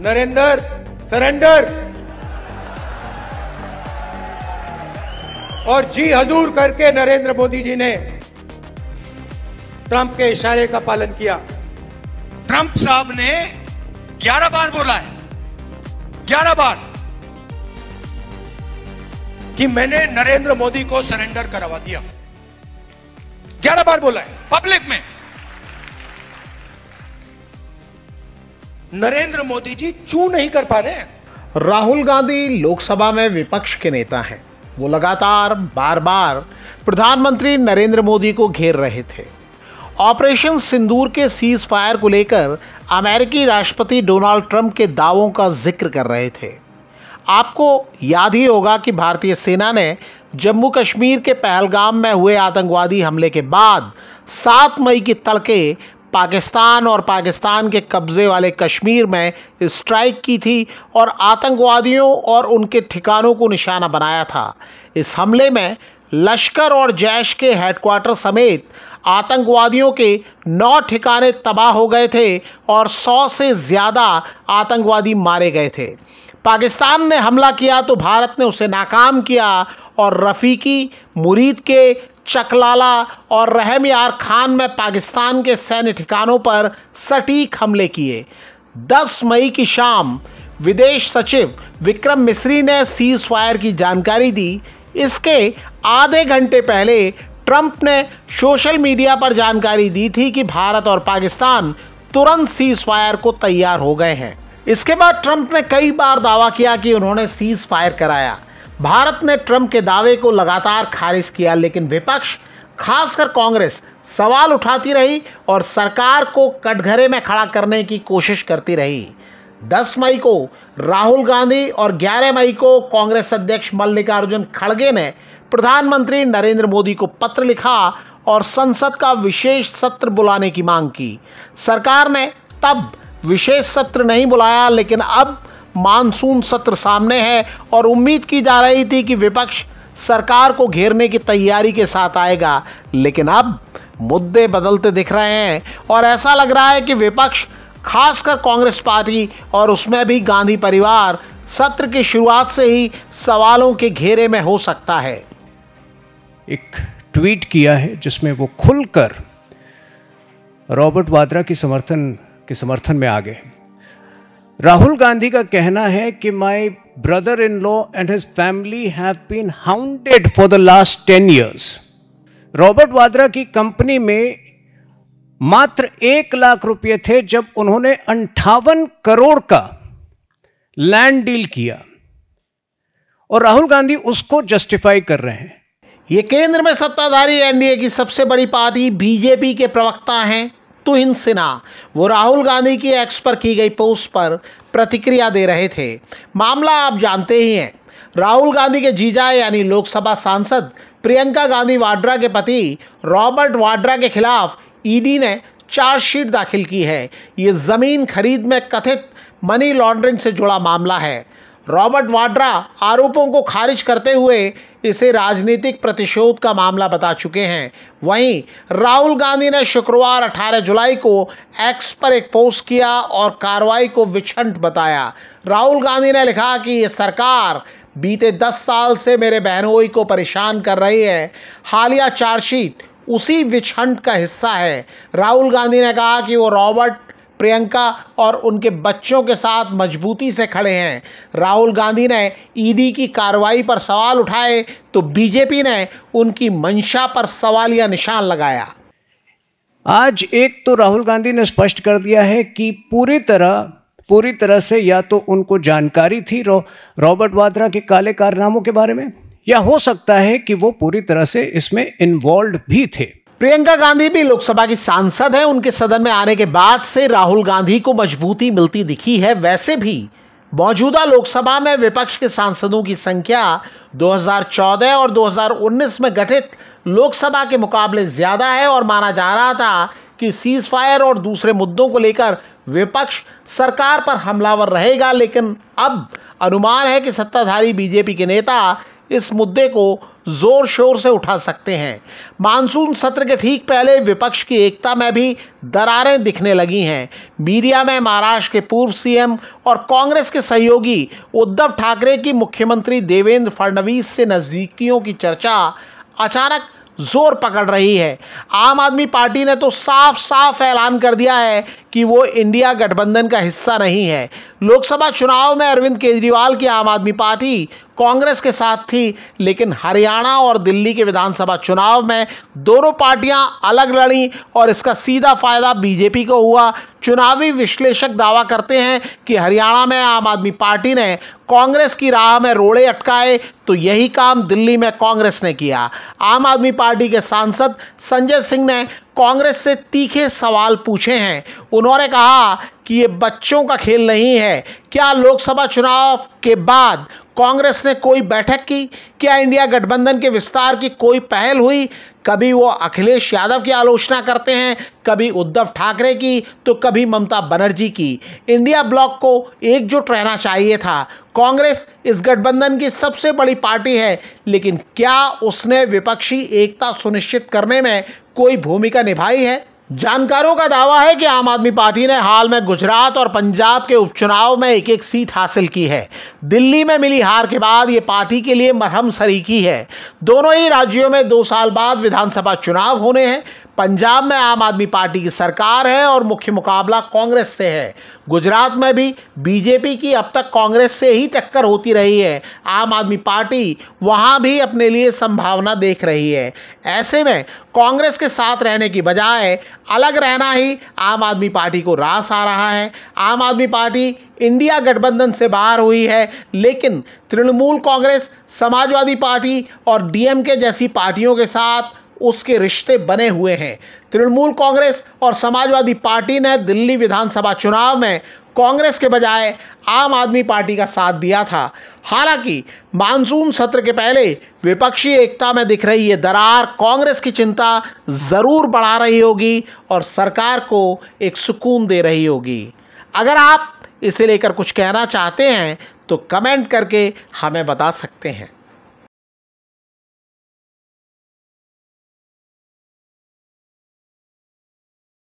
Narendra surrender और जी हजूर करके नरेंद्र मोदी जी ने ट्रंप के इशारे का पालन किया। ट्रंप साहब ने 11 बार बोला है, 11 बार, कि मैंने नरेंद्र मोदी को सरेंडर करवा दिया। 11 बार बोला है पब्लिक में। नरेंद्र मोदी जी चू नहीं कर पा रहे हैं। राहुल गांधी लोकसभा में विपक्ष के नेता हैं। वो लगातार बार बार प्रधानमंत्री नरेंद्र मोदी को घेर रहे थे। ऑपरेशन सिंदूर के सीज फायर को लेकर अमेरिकी राष्ट्रपति डोनाल्ड ट्रंप के दावों का जिक्र कर रहे थे। आपको याद ही होगा कि भारतीय सेना ने जम्मू कश्मीर के पहलगाम में हुए आतंकवादी हमले के बाद 7 मई की तड़के पाकिस्तान और पाकिस्तान के कब्जे वाले कश्मीर में स्ट्राइक की थी और आतंकवादियों और उनके ठिकानों को निशाना बनाया था। इस हमले में लश्कर और जैश के हेडक्वार्टर समेत आतंकवादियों के 9 ठिकाने तबाह हो गए थे और 100 से ज़्यादा आतंकवादी मारे गए थे। पाकिस्तान ने हमला किया तो भारत ने उसे नाकाम किया और रफ़ीकी, मुरीद के, चकलाला और रहम यार खान में पाकिस्तान के सैन्य ठिकानों पर सटीक हमले किए। 10 मई की शाम विदेश सचिव विक्रम मिस्री ने सीज फायर की जानकारी दी। इसके आधे घंटे पहले ट्रंप ने सोशल मीडिया पर जानकारी दी थी कि भारत और पाकिस्तान तुरंत सीज फायर को तैयार हो गए हैं। इसके बाद ट्रंप ने कई बार दावा किया कि उन्होंने सीज फायर कराया। भारत ने ट्रंप के दावे को लगातार खारिज किया, लेकिन विपक्ष खासकर कांग्रेस सवाल उठाती रही और सरकार को कटघरे में खड़ा करने की कोशिश करती रही। 10 मई को राहुल गांधी और 11 मई को कांग्रेस अध्यक्ष मल्लिकार्जुन खड़गे ने प्रधानमंत्री नरेंद्र मोदी को पत्र लिखा और संसद का विशेष सत्र बुलाने की मांग की। सरकार ने तब विशेष सत्र नहीं बुलाया, लेकिन अब मानसून सत्र सामने है और उम्मीद की जा रही थी कि विपक्ष सरकार को घेरने की तैयारी के साथ आएगा, लेकिन अब मुद्दे बदलते दिख रहे हैं और ऐसा लग रहा है कि विपक्ष, खासकर कांग्रेस पार्टी और उसमें भी गांधी परिवार, सत्र की शुरुआत से ही सवालों के घेरे में हो सकता है। एक ट्वीट किया है जिसमें वो खुलकर रॉबर्ट वाड्रा के समर्थन में आ गए। राहुल गांधी का कहना है कि my brother in law and his family have been hounded for the last 10 years। Robert Vadra की कंपनी में मात्र 1 लाख रुपए थे जब उन्होंने 58 करोड़ का लैंड डील किया और राहुल गांधी उसको जस्टिफाई कर रहे हैं। ये केंद्र में सत्ताधारी एनडीए की सबसे बड़ी पार्टी बीजेपी के प्रवक्ता हैं तुहिन सिन्हा। वो राहुल गांधी की एक्स पर की गई पोस्ट पर प्रतिक्रिया दे रहे थे। मामला आप जानते ही हैं। राहुल गांधी के जीजा यानी लोकसभा सांसद प्रियंका गांधी वाड्रा के पति रॉबर्ट वाड्रा के खिलाफ ईडी ने चार्जशीट दाखिल की है। ये ज़मीन खरीद में कथित मनी लॉन्ड्रिंग से जुड़ा मामला है। रॉबर्ट वाड्रा आरोपों को खारिज करते हुए इसे राजनीतिक प्रतिशोध का मामला बता चुके हैं। वहीं राहुल गांधी ने शुक्रवार 18 जुलाई को एक्स पर एक पोस्ट किया और कार्रवाई को विछंट बताया। राहुल गांधी ने लिखा कि ये सरकार बीते 10 साल से मेरे बहनोई को परेशान कर रही है। हालिया चार्जशीट उसी विछंट का हिस्सा है। राहुल गांधी ने कहा कि वो रॉबर्ट, प्रियंका और उनके बच्चों के साथ मजबूती से खड़े हैं। राहुल गांधी ने ईडी की कार्रवाई पर सवाल उठाए तो बीजेपी ने उनकी मंशा पर सवालिया निशान लगाया। आज एक तो राहुल गांधी ने स्पष्ट कर दिया है कि पूरी तरह से या तो उनको जानकारी थी रॉबर्ट वाड्रा के काले कारनामों के बारे में, या हो सकता है कि वो पूरी तरह से इसमें इन्वॉल्व भी थे। प्रियंका गांधी भी लोकसभा की सांसद हैं। उनके सदन में आने के बाद से राहुल गांधी को मजबूती मिलती दिखी है। वैसे भी मौजूदा लोकसभा में विपक्ष के सांसदों की संख्या 2014 और 2019 में गठित लोकसभा के मुकाबले ज़्यादा है और माना जा रहा था कि सीज फायर और दूसरे मुद्दों को लेकर विपक्ष सरकार पर हमलावर रहेगा, लेकिन अब अनुमान है कि सत्ताधारी बीजेपी के नेता इस मुद्दे को जोर शोर से उठा सकते हैं। मानसून सत्र के ठीक पहले विपक्ष की एकता में भी दरारें दिखने लगी हैं। मीडिया में महाराष्ट्र के पूर्व सीएम और कांग्रेस के सहयोगी उद्धव ठाकरे की मुख्यमंत्री देवेंद्र फडणवीस से नजदीकियों की चर्चा अचानक जोर पकड़ रही है। आम आदमी पार्टी ने तो साफ साफ ऐलान कर दिया है कि वो इंडिया गठबंधन का हिस्सा नहीं है। लोकसभा चुनाव में अरविंद केजरीवाल की आम आदमी पार्टी कांग्रेस के साथ थी, लेकिन हरियाणा और दिल्ली के विधानसभा चुनाव में दोनों पार्टियां अलग लड़ी और इसका सीधा फायदा बीजेपी को हुआ। चुनावी विश्लेषक दावा करते हैं कि हरियाणा में आम आदमी पार्टी ने कांग्रेस की राह में रोड़े अटकाए, तो यही काम दिल्ली में कांग्रेस ने किया। आम आदमी पार्टी के सांसद संजय सिंह ने कांग्रेस से तीखे सवाल पूछे हैं। उन्होंने कहा कि ये बच्चों का खेल नहीं है। क्या लोकसभा चुनाव के बाद कांग्रेस ने कोई बैठक की? क्या इंडिया गठबंधन के विस्तार की कोई पहल हुई? कभी वो अखिलेश यादव की आलोचना करते हैं, कभी उद्धव ठाकरे की, तो कभी ममता बनर्जी की। इंडिया ब्लॉक को एकजुट रहना चाहिए था। कांग्रेस इस गठबंधन की सबसे बड़ी पार्टी है, लेकिन क्या उसने विपक्षी एकता सुनिश्चित करने में कोई भूमिका निभाई है? जानकारों का दावा है कि आम आदमी पार्टी ने हाल में गुजरात और पंजाब के उपचुनाव में एक एक सीट हासिल की है। दिल्ली में मिली हार के बाद ये पार्टी के लिए मरहम सरीकी है। दोनों ही राज्यों में 2 साल बाद विधानसभा चुनाव होने हैं। पंजाब में आम आदमी पार्टी की सरकार है और मुख्य मुकाबला कांग्रेस से है। गुजरात में भी बीजेपी की अब तक कांग्रेस से ही टक्कर होती रही है। आम आदमी पार्टी वहां भी अपने लिए संभावना देख रही है। ऐसे में कांग्रेस के साथ रहने की बजाय अलग रहना ही आम आदमी पार्टी को रास आ रहा है। आम आदमी पार्टी इंडिया गठबंधन से बाहर हुई है, लेकिन तृणमूल कांग्रेस, समाजवादी पार्टी और डीएमके जैसी पार्टियों के साथ उसके रिश्ते बने हुए हैं। तृणमूल कांग्रेस और समाजवादी पार्टी ने दिल्ली विधानसभा चुनाव में कांग्रेस के बजाय आम आदमी पार्टी का साथ दिया था। हालांकि मानसून सत्र के पहले विपक्षी एकता में दिख रही ये दरार कांग्रेस की चिंता ज़रूर बढ़ा रही होगी और सरकार को एक सुकून दे रही होगी। अगर आप इसे लेकर कुछ कहना चाहते हैं तो कमेंट करके हमें बता सकते हैं।